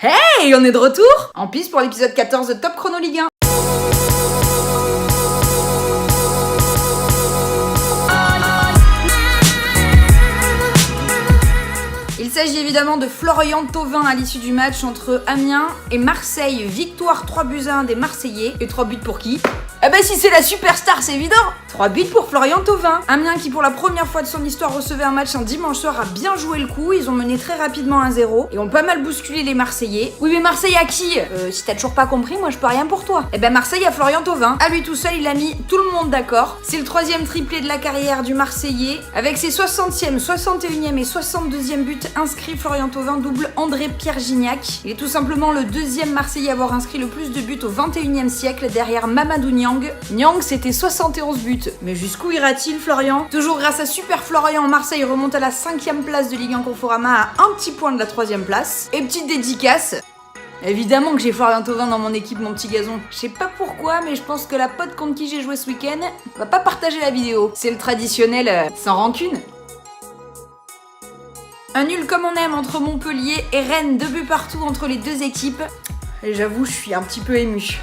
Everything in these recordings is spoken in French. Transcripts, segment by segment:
Hey, on est de retour en piste pour l'épisode 14 de Top Chrono Ligue 1. Il s'agit évidemment de Florian Thauvin à l'issue du match entre Amiens et Marseille. Victoire 3-1 des Marseillais. Et 3 buts pour qui? Ah bah si c'est la superstar, c'est évident. 3 buts pour Florian Thauvin. Amiens qui pour la première fois de son histoire recevait un match un dimanche soir a bien joué le coup. Ils ont mené très rapidement 1-0 et ont pas mal bousculé les Marseillais. Oui mais Marseille à qui? Si t'as toujours pas compris, moi je peux rien pour toi. Eh ben Marseille à Florian Thauvin. À lui tout seul, il a mis tout le monde d'accord. C'est le 3e triplé de la carrière du Marseillais. Avec ses 60e, 61e et 62e buts inscrits, Florian Thauvin double André-Pierre Gignac. Il est tout simplement le 2e Marseillais à avoir inscrit le plus de buts au 21e siècle derrière Mamadou Niang. Niang, c'était 71 buts. Mais jusqu'où ira-t-il, Florian? Toujours grâce à Super Florian, Marseille remonte à la 5e place de Ligue 1 Conforama à un petit point de la 3e place. Et petite dédicace, évidemment que j'ai Florian Thauvin dans mon équipe, mon petit gazon. Je sais pas pourquoi, mais je pense que la pote contre qui j'ai joué ce week-end va pas partager la vidéo. C'est le traditionnel sans rancune. Un nul comme on aime entre Montpellier et Rennes, 2 buts partout entre les deux équipes. Et j'avoue, je suis un petit peu émue.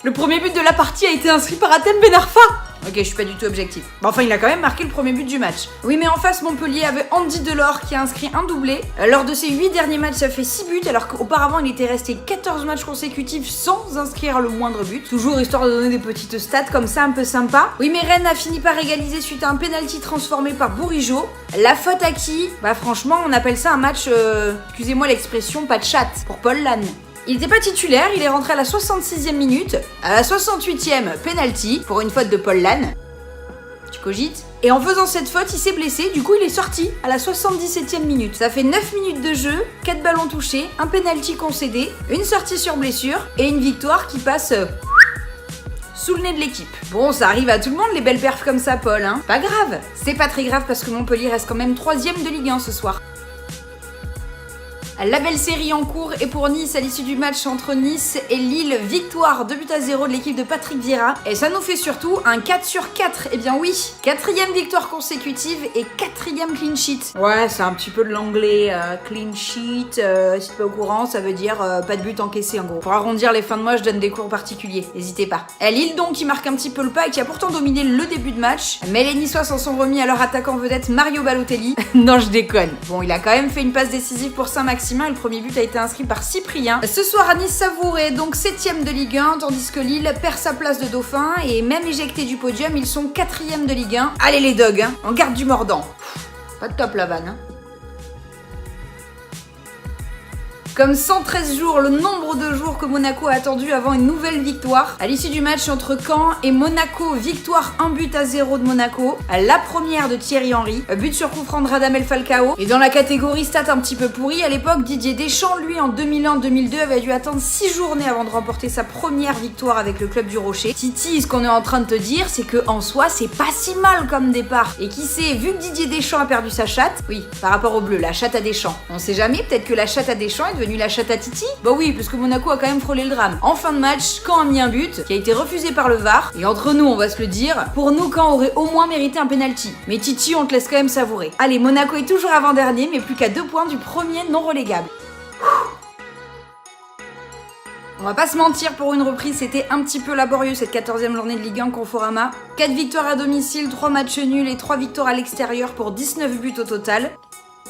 Le premier but de la partie a été inscrit par Hatem Ben Arfa. Ok, je suis pas du tout objectif. Bon, enfin, il a quand même marqué le premier but du match. Oui, mais en face, Montpellier avait Andy Delors qui a inscrit un doublé. Lors de ses 8 derniers matchs, ça fait 6 buts, alors qu'auparavant, il était resté 14 matchs consécutifs sans inscrire le moindre but. Toujours histoire de donner des petites stats comme ça, un peu sympa. Oui, mais Rennes a fini par égaliser suite à un penalty transformé par Bourigeaud. La faute à qui? Bah, franchement, on appelle ça un match, excusez-moi l'expression, pas de chatte, pour Paul Lannes. Il n'était pas titulaire, il est rentré à la 66e minute, à la 68e, penalty, pour une faute de Paul Lannes. Tu cogites? Et en faisant cette faute, il s'est blessé, du coup il est sorti à la 77e minute. Ça fait 9 minutes de jeu, 4 ballons touchés, un penalty concédé, une sortie sur blessure, et une victoire qui passe sous le nez de l'équipe. Bon, ça arrive à tout le monde les belles perfs comme ça, Paul, hein. Pas grave. C'est pas très grave parce que Montpellier reste quand même 3e de Ligue 1 ce soir. La belle série en cours est pour Nice à l'issue du match entre Nice et Lille. Victoire 2-0 de l'équipe de Patrick Vieira. Et ça nous fait surtout un 4/4. Eh bien oui, 4e victoire consécutive et 4e clean sheet. Ouais, c'est un petit peu de l'anglais. Clean sheet, si t'es pas au courant, ça veut dire pas de but encaissé en gros. Pour arrondir les fins de mois, je donne des cours particuliers. N'hésitez pas. Lille donc qui marque un petit peu le pas et qui a pourtant dominé le début de match. Mais les Niçois s'en sont remis à leur attaquant vedette Mario Balotelli. Non, je déconne. Bon, il a quand même fait une passe décisive pour Saint-Maximin. Et le premier but a été inscrit par Cyprien. Ce soir à Nice Savouré, donc 7e de Ligue 1, tandis que Lille perd sa place de dauphin et même éjecté du podium, ils sont 4e de Ligue 1. Allez les dogs, hein, on garde du mordant. Pas de top la vanne, hein. Comme 113 jours, le nombre de jours que Monaco a attendu avant une nouvelle victoire. À l'issue du match entre Caen et Monaco, victoire 1-0 de Monaco. La première de Thierry Henry. But sur coup franc de Radamel Falcao. Et dans la catégorie stats un petit peu pourrie, à l'époque, Didier Deschamps, lui, en 2001-2002, avait dû attendre 6 journées avant de remporter sa première victoire avec le club du Rocher. Titi, ce qu'on est en train de te dire, c'est que en soi, c'est pas si mal comme départ. Et qui sait, vu que Didier Deschamps a perdu sa chatte, oui, par rapport au bleu, la chatte à Deschamps. On sait jamais, peut-être que la chatte à Deschamps est devenue la chatte à Titi? Bah oui, parce que Monaco a quand même frôlé le drame. En fin de match, Caen a mis un but qui a été refusé par le VAR. Et entre nous, on va se le dire, pour nous, Caen aurait au moins mérité un penalty. Mais Titi, on te laisse quand même savourer. Allez, Monaco est toujours avant-dernier, mais plus qu'à 2 points du premier non relégable. On va pas se mentir, pour une reprise, c'était un petit peu laborieux cette 14e journée de Ligue 1 Conforama. 4 victoires à domicile, 3 matchs nuls et 3 victoires à l'extérieur pour 19 buts au total.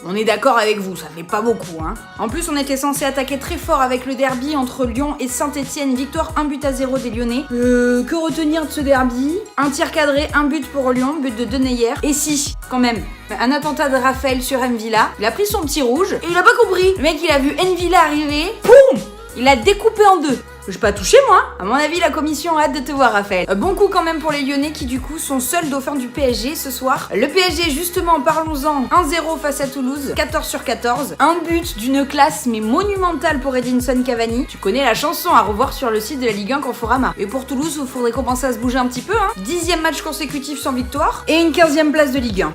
On est d'accord avec vous, ça fait pas beaucoup, hein. En plus, on était censé attaquer très fort avec le derby entre Lyon et Saint-Etienne. Victoire 1-0 des Lyonnais. Que retenir de ce derby? Un tir cadré, un but pour Lyon, but de Deneyer. Et si, quand même, un attentat de Raphaël sur M'Vila. Il a pris son petit rouge et il a pas compris. Le mec, il a vu M'Vila arriver, poum! Il l'a découpé en 2. J'ai pas touché moi. À mon avis, la commission a hâte de te voir, Raphaël. Bon coup quand même pour les Lyonnais qui du coup sont seuls dauphins du PSG ce soir. Le PSG, justement, parlons-en. 1-0 face à Toulouse, 14/14. Un but d'une classe mais monumentale pour Edinson Cavani. Tu connais la chanson à revoir sur le site de la Ligue 1 Conforama. Et pour Toulouse, il faudrait commencer à se bouger un petit peu, hein. 10e match consécutif sans victoire et une 15e place de Ligue 1.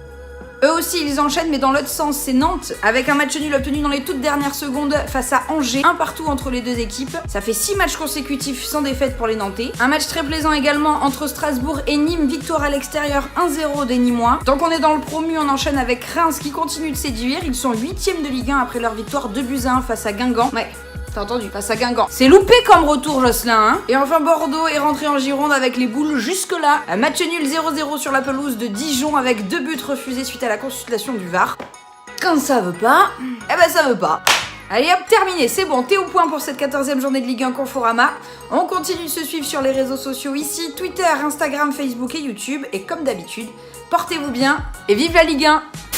Eux aussi, ils enchaînent, mais dans l'autre sens, c'est Nantes, avec un match nul obtenu dans les toutes dernières secondes face à Angers, un partout entre les deux équipes. Ça fait 6 matchs consécutifs sans défaite pour les Nantais. Un match très plaisant également entre Strasbourg et Nîmes, victoire à l'extérieur 1-0 des Nîmois. Tant qu'on est dans le promu, on enchaîne avec Reims qui continue de séduire. Ils sont 8e de Ligue 1 après leur victoire 2-1 face à Guingamp. Ouais. T'as entendu, face à Guingamp. C'est loupé comme retour, Jocelyn, hein. Et enfin, Bordeaux est rentré en Gironde avec les boules jusque-là. Un match nul 0-0 sur la pelouse de Dijon avec 2 buts refusés suite à la consultation du VAR. Quand ça veut pas, eh ben ça veut pas. Allez hop, terminé, c'est bon, t'es au point pour cette 14e journée de Ligue 1 Conforama. On continue de se suivre sur les réseaux sociaux ici, Twitter, Instagram, Facebook et YouTube. Et comme d'habitude, portez-vous bien et vive la Ligue 1!